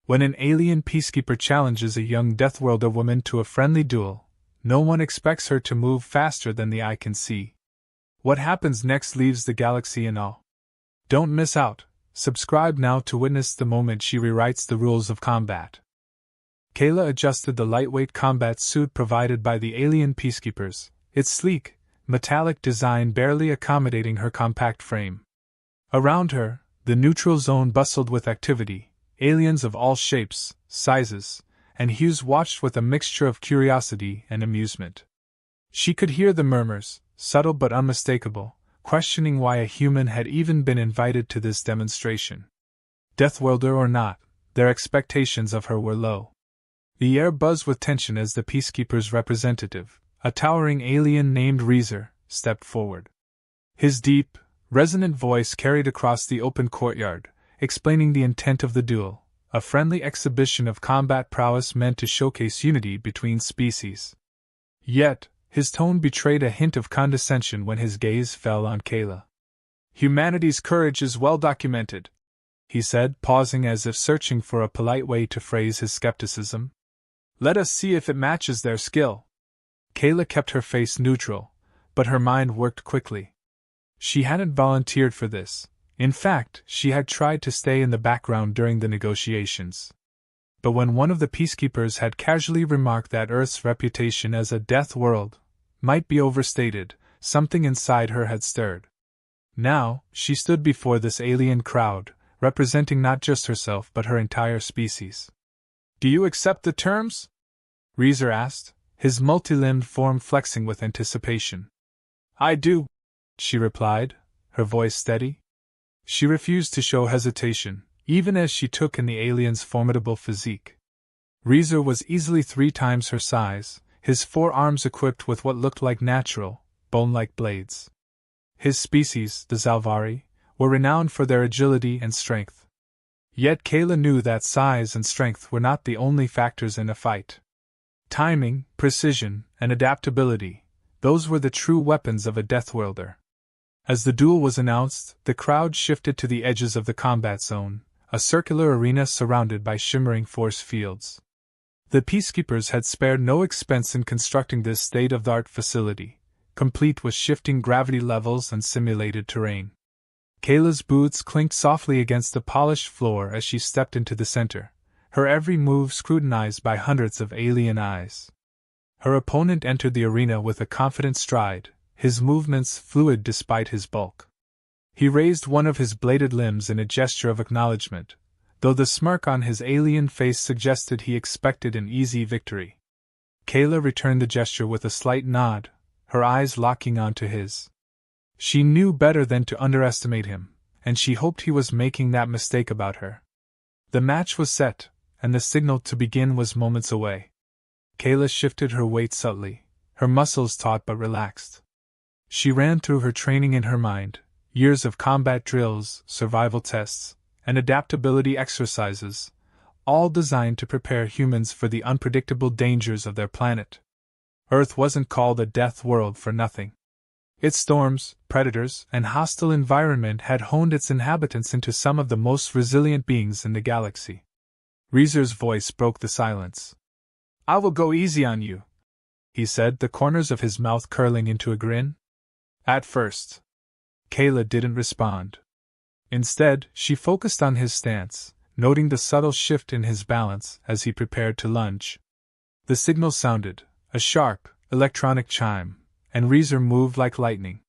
When an alien peacekeeper challenges a young Deathworlder woman to a friendly duel, no one expects her to move faster than the eye can see. What happens next leaves the galaxy in awe. Don't miss out. Subscribe now to witness the moment she rewrites the rules of combat. Kayla adjusted the lightweight combat suit provided by the alien peacekeepers, its sleek, metallic design barely accommodating her compact frame. Around her, the neutral zone bustled with activity. Aliens of all shapes, sizes, and hues watched with a mixture of curiosity and amusement. She could hear the murmurs, subtle but unmistakable, questioning why a human had even been invited to this demonstration. Deathworlder or not, their expectations of her were low. The air buzzed with tension as the Peacekeepers' representative, a towering alien named Reezer, stepped forward. His deep, resonant voice carried across the open courtyard, explaining the intent of the duel, a friendly exhibition of combat prowess meant to showcase unity between species. Yet, his tone betrayed a hint of condescension when his gaze fell on Kayla. "Humanity's courage is well documented," he said, pausing as if searching for a polite way to phrase his skepticism. "Let us see if it matches their skill." Kayla kept her face neutral, but her mind worked quickly. She hadn't volunteered for this. In fact, she had tried to stay in the background during the negotiations. But when one of the peacekeepers had casually remarked that Earth's reputation as a death world might be overstated, something inside her had stirred. Now, she stood before this alien crowd, representing not just herself but her entire species. "Do you accept the terms?" Reezer asked, his multi-limbed form flexing with anticipation. "I do," she replied, her voice steady. She refused to show hesitation, even as she took in the alien's formidable physique. Reezer was easily 3 times her size, his 4 arms equipped with what looked like natural, bone-like blades. His species, the Zalvari, were renowned for their agility and strength. Yet Kayla knew that size and strength were not the only factors in a fight. Timing, precision, and adaptability, those were the true weapons of a Deathworlder. As the duel was announced, the crowd shifted to the edges of the combat zone, a circular arena surrounded by shimmering force fields. The Peacekeepers had spared no expense in constructing this state-of-the-art facility, complete with shifting gravity levels and simulated terrain. Kayla's boots clinked softly against the polished floor as she stepped into the center, her every move scrutinized by hundreds of alien eyes. Her opponent entered the arena with a confident stride, his movements fluid despite his bulk. He raised one of his bladed limbs in a gesture of acknowledgement, though the smirk on his alien face suggested he expected an easy victory. Kayla returned the gesture with a slight nod, her eyes locking onto his. She knew better than to underestimate him, and she hoped he was making that mistake about her. The match was set, and the signal to begin was moments away. Kayla shifted her weight subtly, her muscles taut but relaxed. She ran through her training in her mind, years of combat drills, survival tests, and adaptability exercises, all designed to prepare humans for the unpredictable dangers of their planet. Earth wasn't called a death world for nothing. Its storms, predators, and hostile environment had honed its inhabitants into some of the most resilient beings in the galaxy. Reezer's voice broke the silence. "I will go easy on you," he said, the corners of his mouth curling into a grin. At first, Kayla didn't respond. Instead, she focused on his stance, noting the subtle shift in his balance as he prepared to lunge. The signal sounded, a sharp, electronic chime, and Reezer moved like lightning.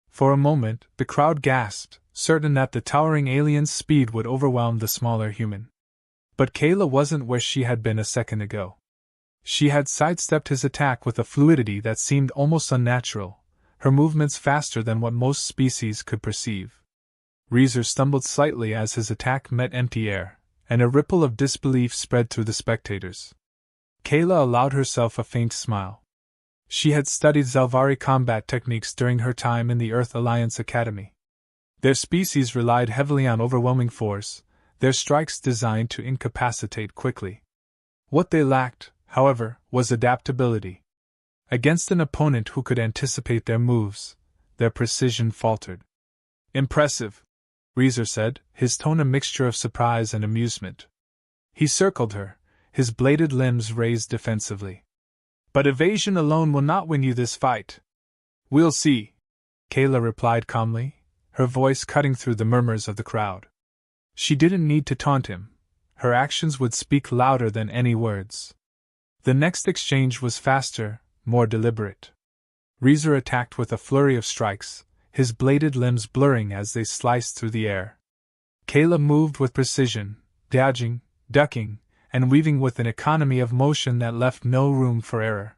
For a moment, the crowd gasped, certain that the towering alien's speed would overwhelm the smaller human. But Kayla wasn't where she had been a second ago. She had sidestepped his attack with a fluidity that seemed almost unnatural, her movements faster than what most species could perceive. Reezer stumbled slightly as his attack met empty air, and a ripple of disbelief spread through the spectators. Kayla allowed herself a faint smile. She had studied Zalvari combat techniques during her time in the Earth Alliance Academy. Their species relied heavily on overwhelming force, their strikes designed to incapacitate quickly. What they lacked, however, was adaptability. Against an opponent who could anticipate their moves, their precision faltered. "Impressive," Reezer said, his tone a mixture of surprise and amusement. He circled her, his bladed limbs raised defensively. But evasion alone will not win you this fight. We'll see, Kayla replied calmly, her voice cutting through the murmurs of the crowd. She didn't need to taunt him. Her actions would speak louder than any words. The next exchange was faster, more deliberate. Reezer attacked with a flurry of strikes, his bladed limbs blurring as they sliced through the air. Kayla moved with precision, dodging, ducking, and weaving with an economy of motion that left no room for error.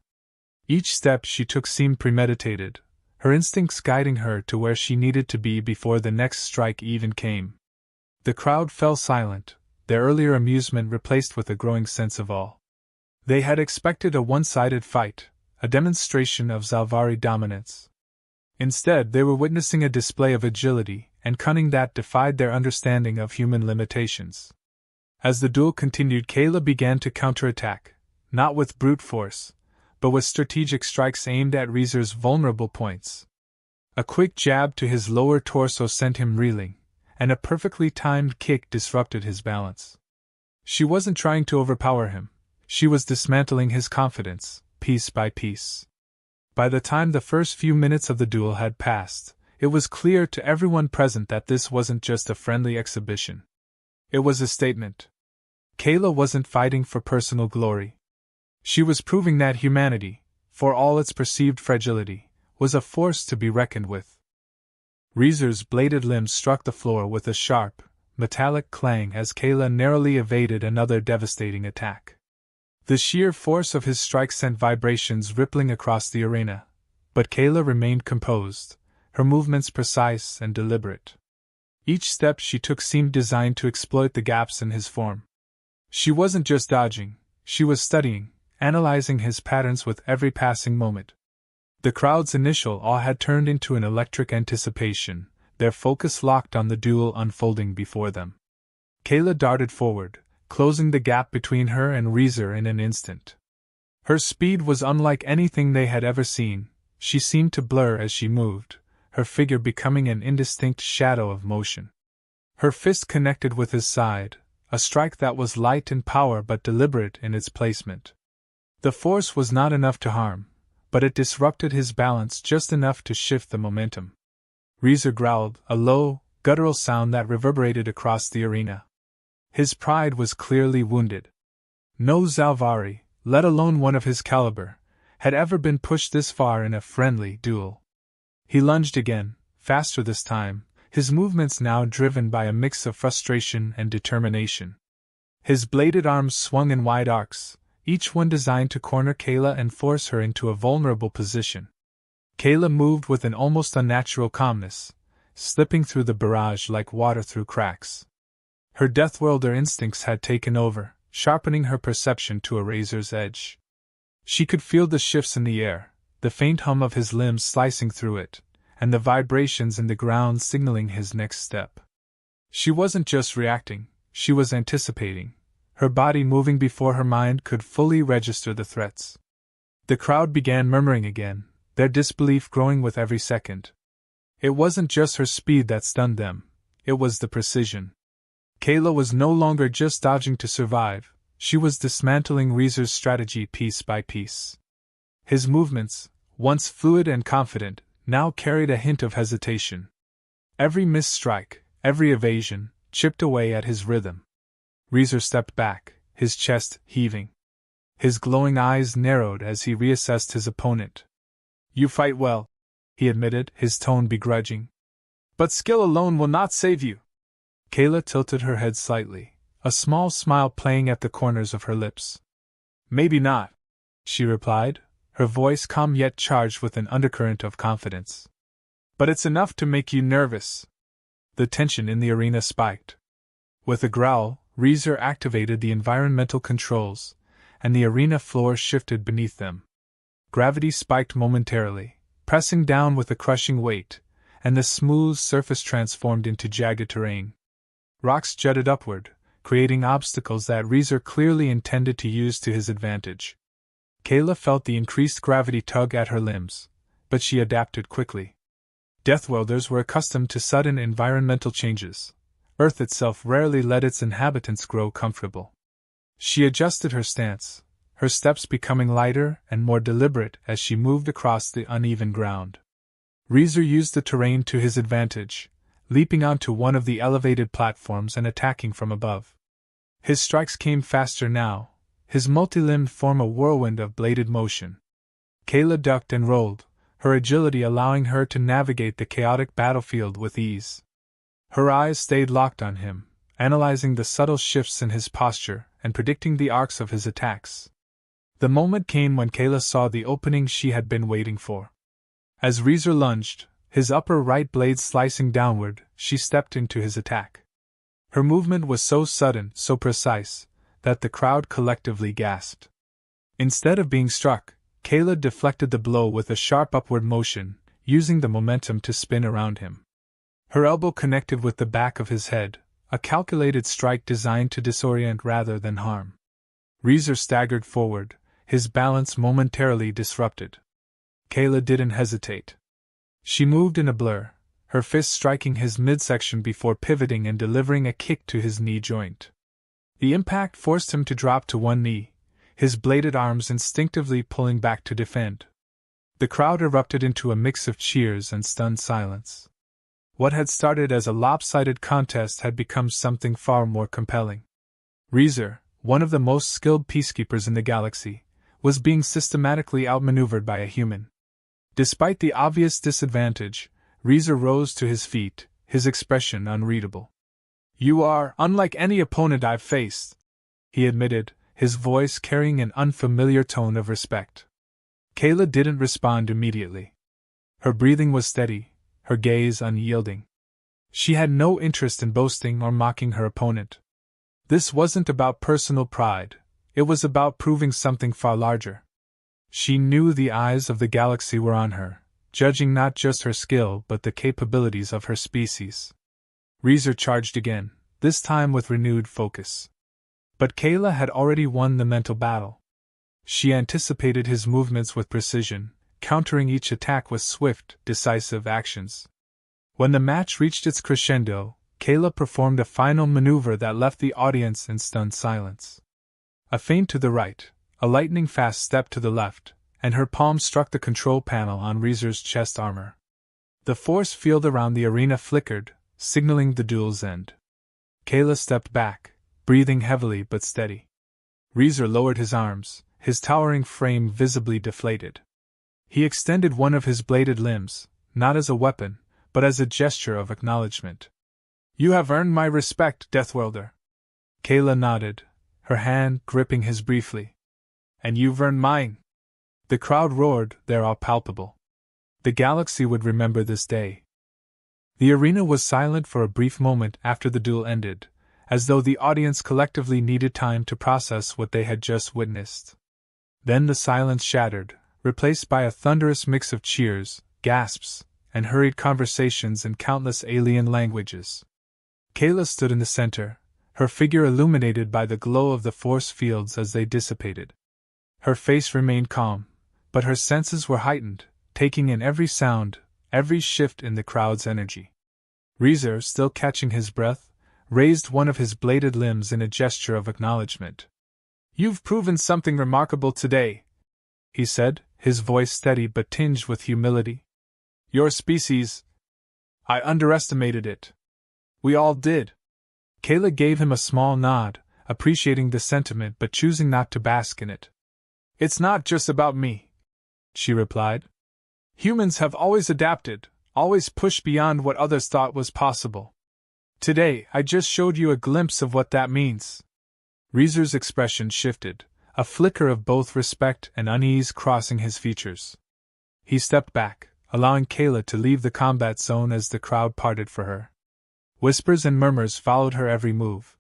Each step she took seemed premeditated, her instincts guiding her to where she needed to be before the next strike even came. The crowd fell silent, their earlier amusement replaced with a growing sense of awe. They had expected a one-sided fight, a demonstration of Zalvari dominance. Instead, they were witnessing a display of agility and cunning that defied their understanding of human limitations. As the duel continued, Kayla began to counterattack, not with brute force, but with strategic strikes aimed at Reezer's vulnerable points. A quick jab to his lower torso sent him reeling, and a perfectly timed kick disrupted his balance. She wasn't trying to overpower him, she was dismantling his confidence, piece by piece. By the time the first few minutes of the duel had passed, it was clear to everyone present that this wasn't just a friendly exhibition. It was a statement. Kayla wasn't fighting for personal glory. She was proving that humanity, for all its perceived fragility, was a force to be reckoned with. Reezer's bladed limbs struck the floor with a sharp, metallic clang as Kayla narrowly evaded another devastating attack. The sheer force of his strike sent vibrations rippling across the arena, but Kayla remained composed, her movements precise and deliberate. Each step she took seemed designed to exploit the gaps in his form. She wasn't just dodging, she was studying, analyzing his patterns with every passing moment. The crowd's initial awe had turned into an electric anticipation, their focus locked on the duel unfolding before them. Kayla darted forward, closing the gap between her and Reezer in an instant. Her speed was unlike anything they had ever seen, she seemed to blur as she moved, her figure becoming an indistinct shadow of motion. Her fist connected with his side, a strike that was light in power but deliberate in its placement. The force was not enough to harm, but it disrupted his balance just enough to shift the momentum. Reezer growled, a low, guttural sound that reverberated across the arena. His pride was clearly wounded. No Zalvari, let alone one of his caliber, had ever been pushed this far in a friendly duel. He lunged again, faster this time, his movements now driven by a mix of frustration and determination. His bladed arms swung in wide arcs, each one designed to corner Kayla and force her into a vulnerable position. Kayla moved with an almost unnatural calmness, slipping through the barrage like water through cracks. Her Deathworlder instincts had taken over, sharpening her perception to a razor's edge. She could feel the shifts in the air, the faint hum of his limbs slicing through it, and the vibrations in the ground signaling his next step. She wasn't just reacting, she was anticipating, her body moving before her mind could fully register the threats. The crowd began murmuring again, their disbelief growing with every second. It wasn't just her speed that stunned them, it was the precision. Kayla was no longer just dodging to survive, she was dismantling Reezer's strategy piece by piece. His movements, once fluid and confident, now carried a hint of hesitation. Every missed strike, every evasion, chipped away at his rhythm. Reezer stepped back, his chest heaving. His glowing eyes narrowed as he reassessed his opponent. "You fight well," he admitted, his tone begrudging. "But skill alone will not save you." Kayla tilted her head slightly, a small smile playing at the corners of her lips. "Maybe not," she replied, her voice calm yet charged with an undercurrent of confidence. "But it's enough to make you nervous." The tension in the arena spiked. With a growl, Reezer activated the environmental controls, and the arena floor shifted beneath them. Gravity spiked momentarily, pressing down with a crushing weight, and the smooth surface transformed into jagged terrain. Rocks jutted upward, creating obstacles that Reezer clearly intended to use to his advantage. Kayla felt the increased gravity tug at her limbs, but she adapted quickly. Deathworlders were accustomed to sudden environmental changes. Earth itself rarely let its inhabitants grow comfortable. She adjusted her stance, her steps becoming lighter and more deliberate as she moved across the uneven ground. Reezer used the terrain to his advantage, leaping onto one of the elevated platforms and attacking from above. His strikes came faster now, his multi-limbed form a whirlwind of bladed motion. Kayla ducked and rolled, her agility allowing her to navigate the chaotic battlefield with ease. Her eyes stayed locked on him, analyzing the subtle shifts in his posture and predicting the arcs of his attacks. The moment came when Kayla saw the opening she had been waiting for. As Reezer lunged, his upper right blade slicing downward, she stepped into his attack. Her movement was so sudden, so precise, that the crowd collectively gasped. Instead of being struck, Kayla deflected the blow with a sharp upward motion, using the momentum to spin around him. Her elbow connected with the back of his head, a calculated strike designed to disorient rather than harm. Reezer staggered forward, his balance momentarily disrupted. Kayla didn't hesitate. She moved in a blur, her fist striking his midsection before pivoting and delivering a kick to his knee joint. The impact forced him to drop to one knee, his bladed arms instinctively pulling back to defend. The crowd erupted into a mix of cheers and stunned silence. What had started as a lopsided contest had become something far more compelling. Reezer, one of the most skilled peacekeepers in the galaxy, was being systematically outmaneuvered by a human. Despite the obvious disadvantage, Reezer rose to his feet, his expression unreadable. "You are unlike any opponent I've faced," he admitted, his voice carrying an unfamiliar tone of respect. Kayla didn't respond immediately. Her breathing was steady, her gaze unyielding. She had no interest in boasting or mocking her opponent. This wasn't about personal pride, it was about proving something far larger. She knew the eyes of the galaxy were on her, judging not just her skill but the capabilities of her species. Reezer charged again, this time with renewed focus. But Kayla had already won the mental battle. She anticipated his movements with precision, countering each attack with swift, decisive actions. When the match reached its crescendo, Kayla performed a final maneuver that left the audience in stunned silence. A feint to the right, a lightning-fast step to the left, and her palm struck the control panel on Reezer's chest armor. The force field around the arena flickered, signaling the duel's end. Kayla stepped back, breathing heavily but steady. Reezer lowered his arms, his towering frame visibly deflated. He extended one of his bladed limbs, not as a weapon, but as a gesture of acknowledgement. "You have earned my respect, Deathworlder." Kayla nodded, her hand gripping his briefly. "And you've earned mine." The crowd roared, their awe palpable. The galaxy would remember this day. The arena was silent for a brief moment after the duel ended, as though the audience collectively needed time to process what they had just witnessed. Then the silence shattered, replaced by a thunderous mix of cheers, gasps, and hurried conversations in countless alien languages. Kayla stood in the center, her figure illuminated by the glow of the force fields as they dissipated. Her face remained calm, but her senses were heightened, taking in every sound, every shift in the crowd's energy. Reezer, still catching his breath, raised one of his bladed limbs in a gesture of acknowledgement. "You've proven something remarkable today," he said, his voice steady but tinged with humility. "Your species, I underestimated it. We all did." Kayla gave him a small nod, appreciating the sentiment but choosing not to bask in it. "It's not just about me," she replied. "Humans have always adapted, always pushed beyond what others thought was possible. Today, I just showed you a glimpse of what that means." Reezer's expression shifted, a flicker of both respect and unease crossing his features. He stepped back, allowing Kayla to leave the combat zone as the crowd parted for her. Whispers and murmurs followed her every move.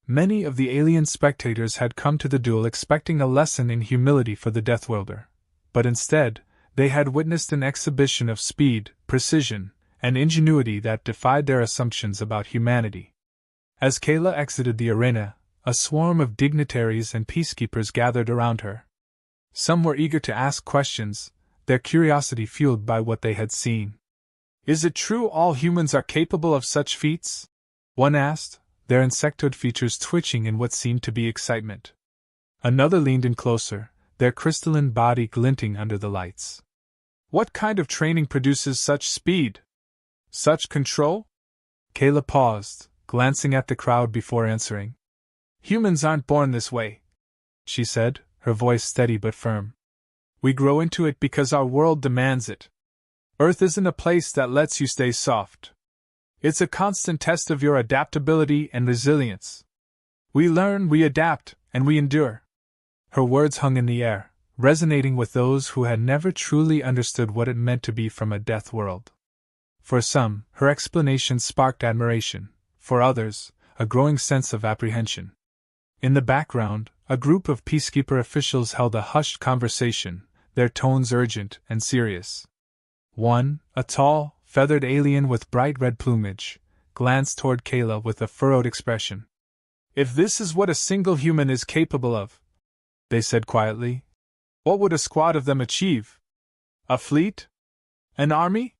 Many of the alien spectators had come to the duel expecting a lesson in humility for the Deathworlder, but instead, they had witnessed an exhibition of speed, precision, and ingenuity that defied their assumptions about humanity. As Kayla exited the arena, a swarm of dignitaries and peacekeepers gathered around her. Some were eager to ask questions, their curiosity fueled by what they had seen. "Is it true all humans are capable of such feats?" one asked, their insectoid features twitching in what seemed to be excitement. Another leaned in closer, their crystalline body glinting under the lights. What kind of training produces such speed? Such control? Kayla paused, glancing at the crowd before answering. Humans aren't born this way, she said, her voice steady but firm. We grow into it because our world demands it. Earth isn't a place that lets you stay soft. It's a constant test of your adaptability and resilience. We learn, we adapt, and we endure. Her words hung in the air, resonating with those who had never truly understood what it meant to be from a death world. For some, her explanation sparked admiration; for others, a growing sense of apprehension. In the background, a group of Peacekeeper officials held a hushed conversation, their tones urgent and serious. One, a tall, feathered alien with bright red plumage, glanced toward Kayla with a furrowed expression. If this is what a single human is capable of, they said quietly, what would a squad of them achieve? A fleet? An army?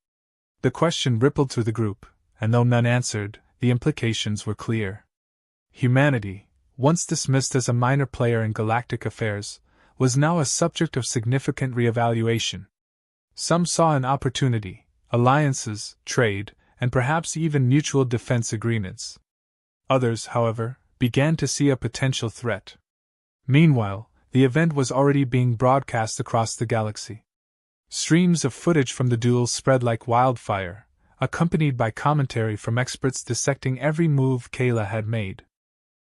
The question rippled through the group, and though none answered, the implications were clear. Humanity, once dismissed as a minor player in galactic affairs, was now a subject of significant reevaluation. Some saw an opportunity, alliances, trade, and perhaps even mutual defense agreements. Others, however, began to see a potential threat. Meanwhile, the event was already being broadcast across the galaxy. Streams of footage from the duel spread like wildfire, accompanied by commentary from experts dissecting every move Kayla had made.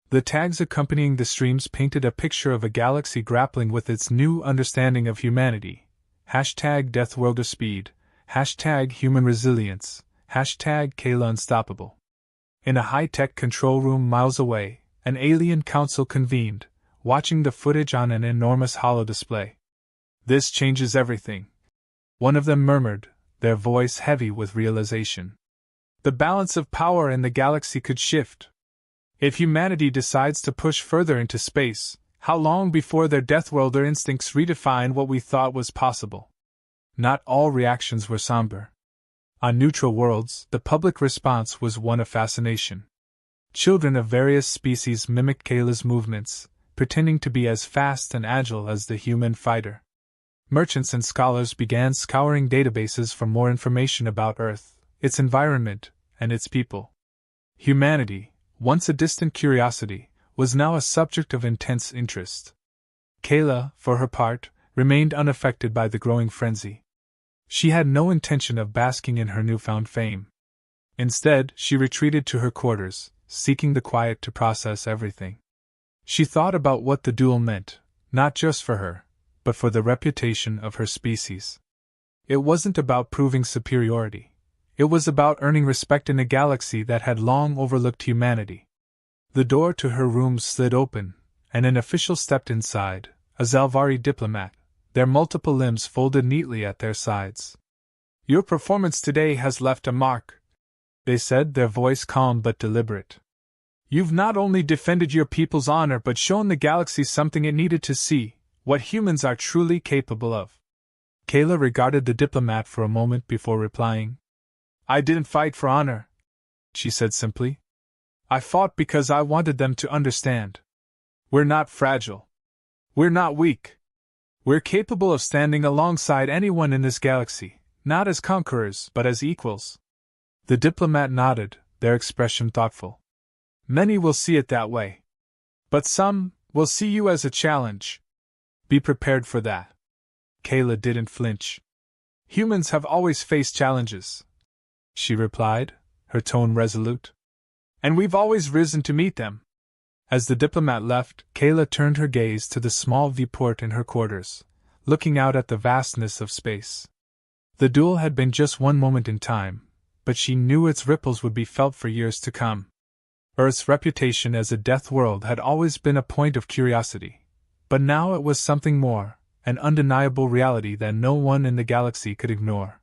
The tags accompanying the streams painted a picture of a galaxy grappling with its new understanding of humanity. #Deathworlder Speed, #Human Resilience, #Kayla Unstoppable. In a high-tech control room miles away, an alien council convened, watching the footage on an enormous holodisplay. This changes everything, one of them murmured, their voice heavy with realization. The balance of power in the galaxy could shift. If humanity decides to push further into space, how long before their Deathworlder instincts redefine what we thought was possible? Not all reactions were somber. On neutral worlds, the public response was one of fascination. Children of various species mimicked Kayla's movements, pretending to be as fast and agile as the human fighter. Merchants and scholars began scouring databases for more information about Earth, its environment, and its people. Humanity, once a distant curiosity, was now a subject of intense interest. Kayla, for her part, remained unaffected by the growing frenzy. She had no intention of basking in her newfound fame. Instead, she retreated to her quarters, seeking the quiet to process everything. She thought about what the duel meant, not just for her, but for the reputation of her species. It wasn't about proving superiority. It was about earning respect in a galaxy that had long overlooked humanity. The door to her room slid open, and an official stepped inside, a Zalvari diplomat, their multiple limbs folded neatly at their sides. Your performance today has left a mark, they said, their voice calm but deliberate. You've not only defended your people's honor but shown the galaxy something it needed to see, what humans are truly capable of. Kayla regarded the diplomat for a moment before replying. I didn't fight for honor, she said simply. I fought because I wanted them to understand. We're not fragile. We're not weak. We're capable of standing alongside anyone in this galaxy, not as conquerors but as equals. The diplomat nodded, their expression thoughtful. Many will see it that way. But some will see you as a challenge. Be prepared for that. Kayla didn't flinch. Humans have always faced challenges, she replied, her tone resolute. And we've always risen to meet them. As the diplomat left, Kayla turned her gaze to the small viewport in her quarters, looking out at the vastness of space. The duel had been just one moment in time, but she knew its ripples would be felt for years to come. Earth's reputation as a death world had always been a point of curiosity, but now it was something more, an undeniable reality that no one in the galaxy could ignore.